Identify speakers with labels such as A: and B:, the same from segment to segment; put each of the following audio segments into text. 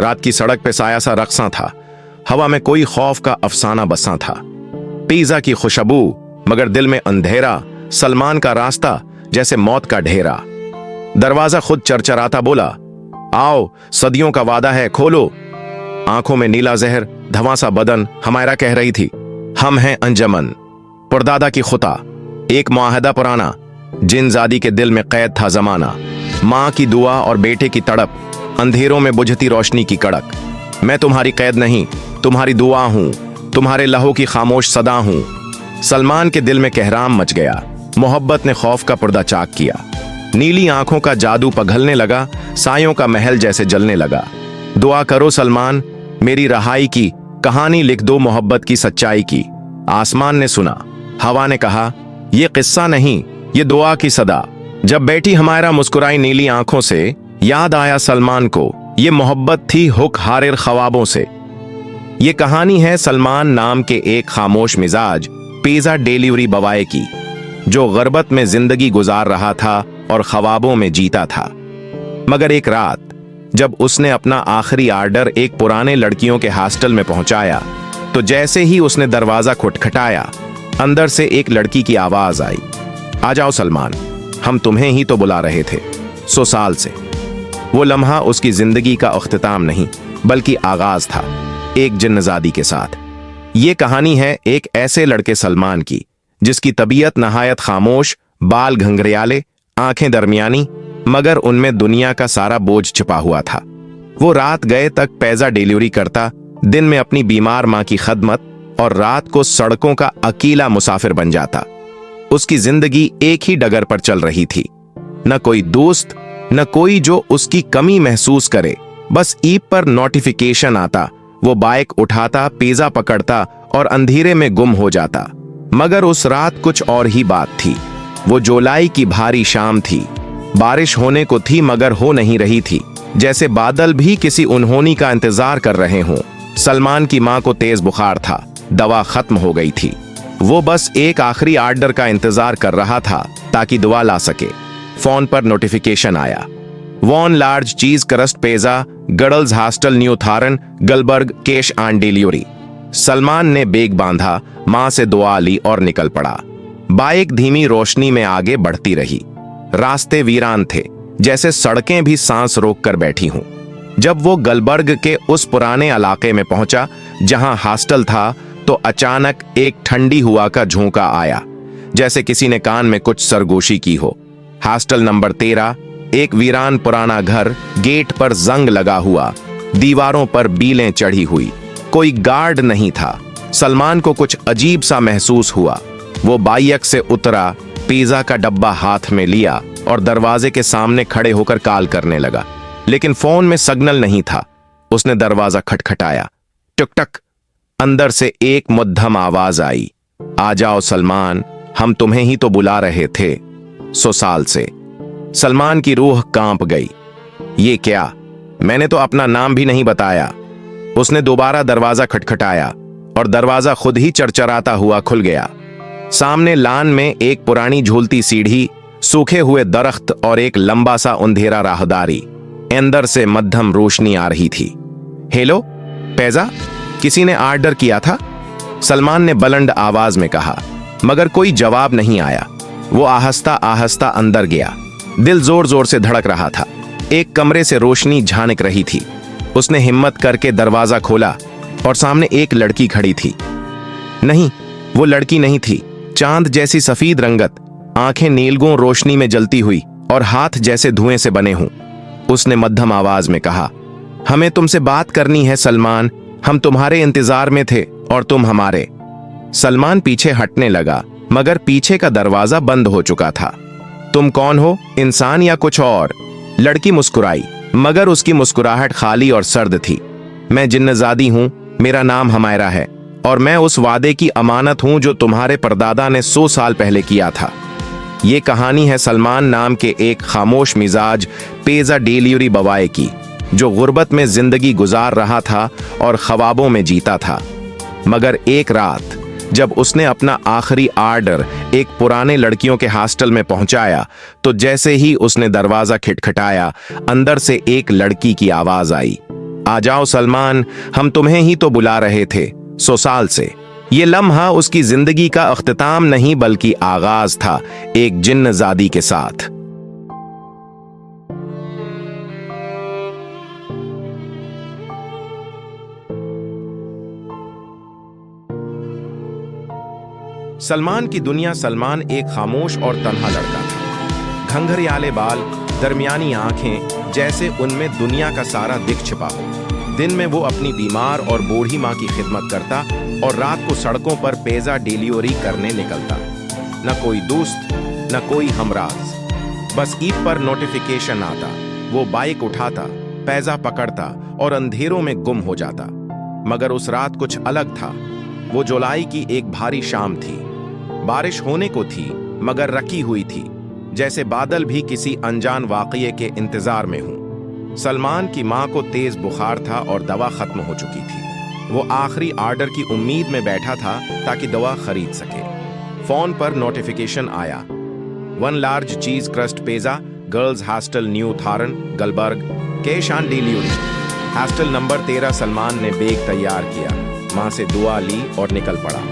A: रात की सड़क पे साया सा रक्सा था। हवा में कोई खौफ का अफसाना बसा था। पिज़्ज़ा की खुशबू मगर दिल में अंधेरा। सलमान का रास्ता जैसे मौत का ढेरा। दरवाजा खुद चरचराता बोला, आओ सदियों का वादा है खोलो। आंखों में नीला जहर, धवासा बदन। हमायरा कह रही थी, हम हैं अंजमन, परदादा की खुता, एक मुआहदा पुराना। जिनजादी के दिल में कैद था जमाना। माँ की दुआ और बेटे की तड़प, अंधेरों में बुझती रोशनी की कड़क। मैं तुम्हारी कैद नहीं, तुम्हारी दुआ हूं, तुम्हारे लहू की खामोश सदा हूं। सलमान के दिल में कहराम मच गया। मोहब्बत ने खौफ का पर्दा चाक किया। नीली आंखों का जादू पघलने लगा, सायों का महल जैसे जलने लगा। दुआ करो सलमान, मेरी रहाई की, कहानी लिख दो मोहब्बत की सच्चाई की। आसमान ने सुना, हवा ने कहा, ये किस्सा नहीं, ये दुआ की सदा। जब बेटी हमायरा मुस्कुराई नीली आंखों से, याद आया सलमान को, ये मोहब्बत थी हुक हारिर ख्वाबों से। ये कहानी है सलमान नाम के एक खामोश मिजाज पिज़्ज़ा डिलीवरी बॉय की, जो गुर्बत में जिंदगी गुजार रहा था और ख्वाबों में जीता था। मगर एक रात जब उसने अपना आखिरी ऑर्डर एक पुराने लड़कियों के हॉस्टल में पहुंचाया, तो जैसे ही उसने दरवाजा खटखटाया, अंदर से एक लड़की की आवाज आई, आ जाओ सलमान, हम तुम्हें ही तो बुला रहे थे 100 साल से। वो लम्हा उसकी जिंदगी का अख्तिताम नहीं बल्कि आगाज था, एक जिन्नजादी के साथ। ये कहानी है एक ऐसे लड़के सलमान की, जिसकी तबीयत नहायत खामोश, बाल घंघरियाले, आंखें दरमियानी, मगर उनमें दुनिया का सारा बोझ छिपा हुआ था। वो रात गए तक पिज़्ज़ा डिलीवरी करता, दिन में अपनी बीमार मां की खदमत, और रात को सड़कों का अकेला मुसाफिर बन जाता। उसकी जिंदगी एक ही डगर पर चल रही थी, न कोई दोस्त, न कोई जो उसकी कमी महसूस करे। बस ईब पर नोटिफिकेशन आता, वो बाइक उठाता, पिज़्ज़ा पकड़ता और अंधेरे में गुम हो जाता। मगर उस रात कुछ और ही बात थी। वो जुलाई की भारी शाम थी। बारिश होने को थी मगर हो नहीं रही थी, जैसे बादल भी किसी उन्होंने का इंतजार कर रहे हों। सलमान की मां को तेज बुखार था, दवा खत्म हो गई थी। वो बस एक आखिरी ऑर्डर का इंतजार कर रहा था ताकि दुआ ला सके। फोन पर नोटिफिकेशन आया, one large cheese crust pizza, girls hostel new थारन, Gulberg, cash on delivery. Salman ने बैग बांधा, मां से दुआ ली और निकल पड़ा। बाइक धीमी रोशनी में आगे बढ़ती रही। रास्ते वीरान थे, जैसे सड़कें भी सांस रोक कर बैठी हों। जब वो गलबर्ग के उस पुराने इलाके में पहुंचा जहां हॉस्टल था, तो अचानक एक ठंडी हवा का झोंका आया, जैसे किसी ने कान में कुछ सरगोशी की हो। हॉस्टल नंबर 13, एक वीरान पुराना घर, गेट पर जंग लगा हुआ, दीवारों पर बीलें चढ़ी हुई, कोई गार्ड नहीं था। सलमान को कुछ अजीब सा महसूस हुआ। वो बाइक से उतरा, पिज़्ज़ा का डब्बा हाथ में लिया और दरवाजे के सामने खड़े होकर कॉल करने लगा, लेकिन फोन में सिग्नल नहीं था। उसने दरवाजा खटखटाया, टुक टक। अंदर से एक मध्यम आवाज आई, आ जाओ सलमान, हम तुम्हें ही तो बुला रहे थे 100 साल से। सलमान की रूह कांप गई। ये क्या, मैंने तो अपना नाम भी नहीं बताया। उसने दोबारा दरवाजा खटखटाया और दरवाजा खुद ही चरचराता हुआ खुल गया। सामने लान में एक पुरानी झूलती सीढ़ी, सूखे हुए दरख्त और एक लंबा सा अंधेरा राहदारी। अंदर से मध्यम रोशनी आ रही थी। हेलो पिज़्ज़ा, किसी ने ऑर्डर किया था? सलमान ने बुलंद आवाज में कहा, मगर कोई जवाब नहीं आया। वो आहिस्ता आहिस्ता अंदर गया। दिल जोर जोर से धड़क रहा था। एक कमरे से रोशनी झांक रही थी। उसने हिम्मत करके दरवाजा खोला और सामने एक लड़की खड़ी थी। नहीं, वो लड़की नहीं थी। चांद जैसी सफेद रंगत, आंखें नीलगों रोशनी में जलती हुई और हाथ जैसे धुएं से बने हों। उसने मध्यम आवाज में कहा, हमें तुमसे बात करनी है सलमान, हम तुम्हारे इंतजार में थे और तुम हमारे। सलमान पीछे हटने लगा, मगर पीछे का दरवाजा बंद हो चुका था। तुम कौन हो, इंसान या कुछ और? लड़की मुस्कुराई, मगर उसकी मुस्कुराहट खाली और सर्द थी। मैं जिन्नजादी हूं, मेरा नाम हमायरा है, और मैं उस वादे की अमानत हूं जो तुम्हारे परदादा ने 100 साल पहले किया था। ये कहानी है सलमान नाम के एक खामोश मिजाज पिज़्ज़ा डिलीवरी बॉय की, जो गुर्बत में जिंदगी गुजार रहा था और ख्वाबों में जीता था। मगर एक रात जब उसने अपना आखिरी ऑर्डर एक पुराने लड़कियों के हॉस्टल में पहुंचाया, तो जैसे ही उसने दरवाजा खटखटाया, अंदर से एक लड़की की आवाज आई, आ जाओ सलमान, हम तुम्हें ही तो बुला रहे थे 100 साल से। ये लम्हा उसकी जिंदगी का अख्तिताम नहीं बल्कि आगाज था एक जिन्नजादी के साथ। सलमान की दुनिया। सलमान एक खामोश और तन्हा लड़का था। घंघरियाले बाल, दरमियानी आंखें, जैसे उनमें दुनिया का सारा दिख छिपा हो। दिन में वो अपनी बीमार और बूढ़ी माँ की खिदमत करता और रात को सड़कों पर पेजा डिलीवरी करने निकलता। न कोई दोस्त, न कोई हमराज, बस ईद पर नोटिफिकेशन आता। वो बाइक उठाता, पेजा पकड़ता और अंधेरों में गुम हो जाता। मगर उस रात कुछ अलग था। वो जुलाई की एक भारी शाम थी। बारिश होने को थी मगर रखी हुई थी, जैसे बादल भी किसी अनजान वाकये के इंतजार में हूं। सलमान की मां को तेज बुखार था और दवा खत्म हो चुकी थी। वो आखिरी ऑर्डर की उम्मीद में बैठा था ताकि दवा खरीद सके। फोन पर नोटिफिकेशन आया, 1 large cheese crust pizza, girls hostel new थारन, Gulberg, cash on delivery. Hostel number 13। Salman ने बैग तैयार किया, मां से दुआ ली और निकल पड़ा।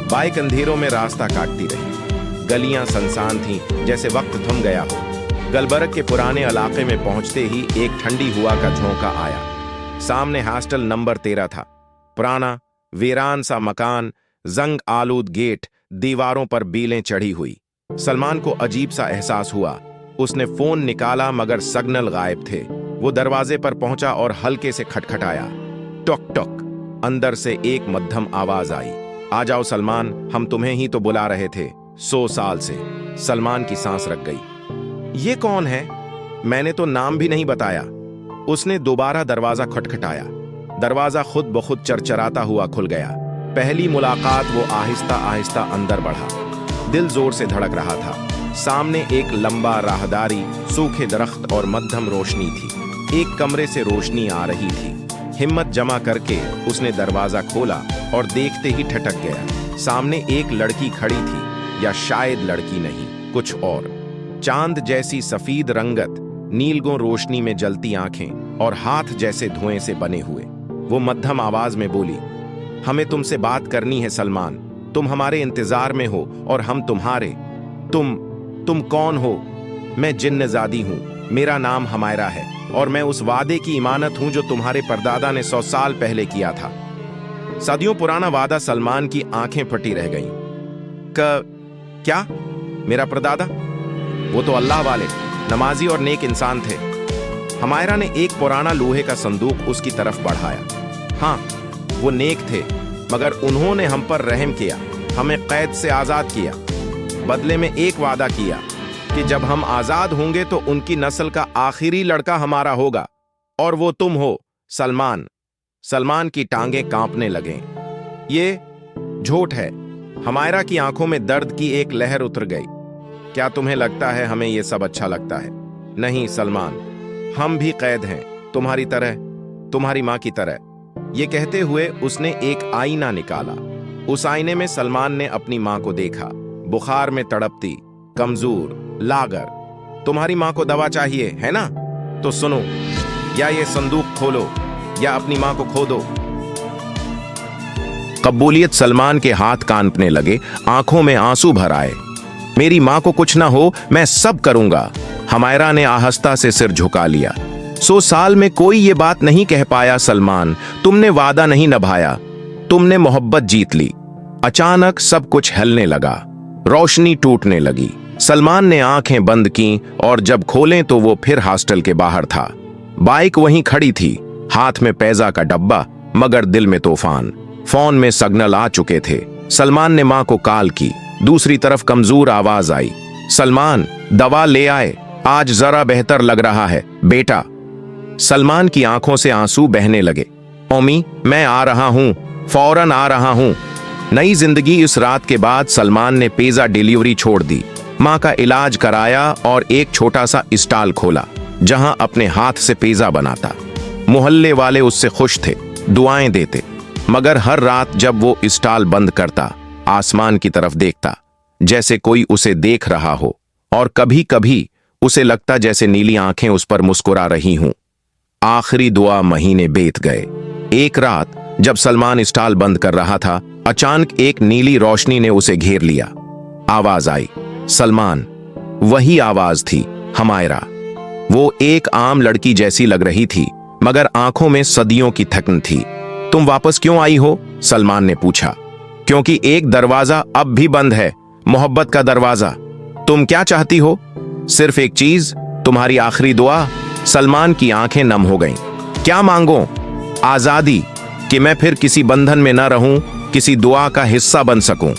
A: बाइक अंधेरों में रास्ता काटती रही। गलियां सुनसान थीं, जैसे वक्त थम गया हो। गलबर्ग के पुराने इलाके में पहुंचते ही एक ठंडी हवा का झोंका आया। सामने हॉस्टल नंबर 13 था। पुराना वीरान सा मकान, जंग आलूद गेट, दीवारों पर बीलें चढ़ी हुई। सलमान को अजीब सा एहसास हुआ। उसने फोन निकाला मगर सिग्नल गायब थे। वो दरवाजे पर पहुंचा और हल्के से खटखटाया। Talk talk. अंदर से एक मध्यम आवाज आई, आ जाओ सलमान, हम तुम्हें ही तो बुला रहे थे 100 साल से। सलमान की सांस रुक गई। ये कौन है? मैंने तो नाम भी नहीं बताया। उसने दोबारा दरवाजा खटखटाया। दरवाजा खुद ब खुद चरचराता हुआ खुल गया। पहली मुलाकात। वो आहिस्ता आहिस्ता अंदर बढ़ा। दिल जोर से धड़क रहा था। सामने एक लंबा राहदारी, सूखे दरख्त और मध्यम रोशनी थी। एक कमरे से रोशनी आ रही थी। हिम्मत जमा करके उसने दरवाजा खोला और देखते ही ठटक गया। सामने एक लड़की खड़ी थी, या शायद लड़की नहीं, कुछ और। चांद जैसी सफेद रंगत, नीलगों रोशनी में जलती आंखें और हाथ जैसे धुएं से बने हुए। वो मध्यम आवाज में बोली, हमें तुमसे बात करनी है सलमान। तुम हमारे इंतजार में हो और हम तुम्हारे। तुम कौन हो? मैं जिन्नजादी हूं। मेरा नाम हमायरा है और मैं उस वादे की इमानत हूं जो तुम्हारे परदादा ने 100 साल पहले किया था। सदियों पुराना वादा। सलमान की आंखें फटी रह गईं। क्या? मेरा परदादा? वो तो अल्लाह वाले, नमाजी और नेक इंसान थे। हमायरा ने एक पुराना लोहे का संदूक उसकी तरफ बढ़ाया। हाँ, वो नेक थे, मगर उन्होंने हम पर रहम किया, हमें कैद से आजाद किया। बदले में एक वादा किया कि जब हम आजाद होंगे तो उनकी नस्ल का आखिरी लड़का हमारा होगा, और वो तुम हो सलमान। सलमान की टांगें कांपने लगें। ये झूठ है। हमायरा की आंखों में दर्द की एक लहर उतर गई। क्या तुम्हें लगता है हमें यह सब अच्छा लगता है? नहीं सलमान, हम भी कैद हैं, तुम्हारी तरह, तुम्हारी मां की तरह। ये कहते हुए उसने एक आईना निकाला। उस आईने में सलमान ने अपनी मां को देखा, बुखार में तड़पती, कमजोर, लागर। तुम्हारी मां को दवा चाहिए है ना? तो सुनो, या ये संदूक खोलो या अपनी मां को खो दो। कबूलियत। सलमान के हाथ कांपने लगे, आंखों में आंसू भर आए। मेरी मां को कुछ ना हो, मैं सब करूंगा। हमायरा ने आहिस्ता से सिर झुका लिया। 100 साल में कोई ये बात नहीं कह पाया सलमान। तुमने वादा नहीं निभाया, तुमने मोहब्बत जीत ली। अचानक सब कुछ हिलने लगा, रोशनी टूटने लगी। सलमान ने आंखें बंद की और जब खोलें तो वो फिर हॉस्टल के बाहर था। बाइक वहीं खड़ी थी, हाथ में पैजा का डब्बा, मगर दिल में तूफान। फोन में सिग्नल आ चुके थे। सलमान ने मां को कॉल की। दूसरी तरफ कमजोर आवाज आई, सलमान दवा ले आए, आज जरा बेहतर लग रहा है बेटा। सलमान की आंखों से आंसू बहने लगे। ओमी, मैं आ रहा हूं, फौरन आ रहा हूं। नई जिंदगी। इस रात के बाद सलमान ने पिज्जा डिलीवरी छोड़ दी, मां का इलाज कराया और एक छोटा सा स्टॉल खोला जहां अपने हाथ से पिज्जा बनाता। मोहल्ले वाले उससे खुश थे, दुआएं देते। मगर हर रात जब वो स्टॉल बंद करता, आसमान की तरफ देखता जैसे कोई उसे देख रहा हो, और कभी कभी उसे लगता जैसे नीली आंखें उस पर मुस्कुरा रही हूं। आखिरी दुआ महीने बीत गए। एक रात जब सलमान स्टॉल बंद कर रहा था, अचानक एक नीली रोशनी ने उसे घेर लिया। आवाज आई, सलमान। वही आवाज थी, हमायरा। वो एक आम लड़की जैसी लग रही थी, मगर आंखों में सदियों की थकन थी। तुम वापस क्यों आई हो? सलमान ने पूछा। क्योंकि एक दरवाजा अब भी बंद है, मोहब्बत का दरवाजा। तुम क्या चाहती हो? सिर्फ एक चीज, तुम्हारी आखिरी दुआ। सलमान की आंखें नम हो गईं। क्या मांगो? आजादी, कि मैं फिर किसी बंधन में न रहूं, किसी दुआ का हिस्सा बन सकूं।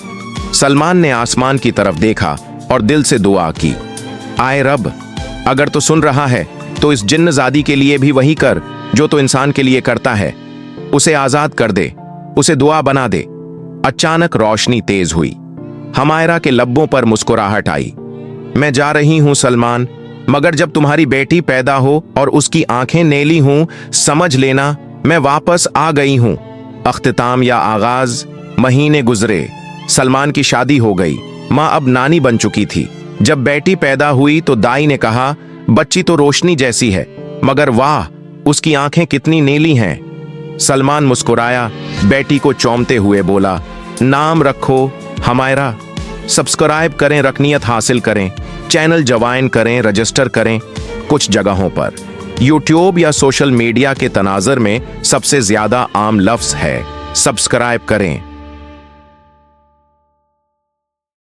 A: सलमान ने आसमान की तरफ देखा और दिल से दुआ की, आए रब, अगर तो सुन रहा है तो इस जिन्नजादी के लिए भी वही कर जो तो इंसान के लिए करता है। उसे आजाद कर दे, उसे दुआ बना दे। अचानक रोशनी तेज हुई। हमायरा के लब्बों पर मुस्कुराहट आई। मैं जा रही हूं सलमान, मगर जब तुम्हारी बेटी पैदा हो और उसकी आंखें नीली हूं, समझ लेना मैं वापस आ गई हूं। अख्तिताम या आगाज। महीने गुजरे, सलमान की शादी हो गई। माँ अब नानी बन चुकी थी। जब बेटी पैदा हुई तो दाई ने कहा, बच्ची तो रोशनी जैसी है, मगर वाह, उसकी आंखें कितनी नीली हैं। सलमान मुस्कुराया, बेटी को चौंपते हुए बोला, नाम रखो हमायरा। सब्सक्राइब करें, रकनियत हासिल करें, चैनल ज्वाइन करें, रजिस्टर करें। कुछ जगहों पर यूट्यूब या सोशल मीडिया के तनाजर में सबसे ज्यादा आम लफ्ज है, सब्सक्राइब करें।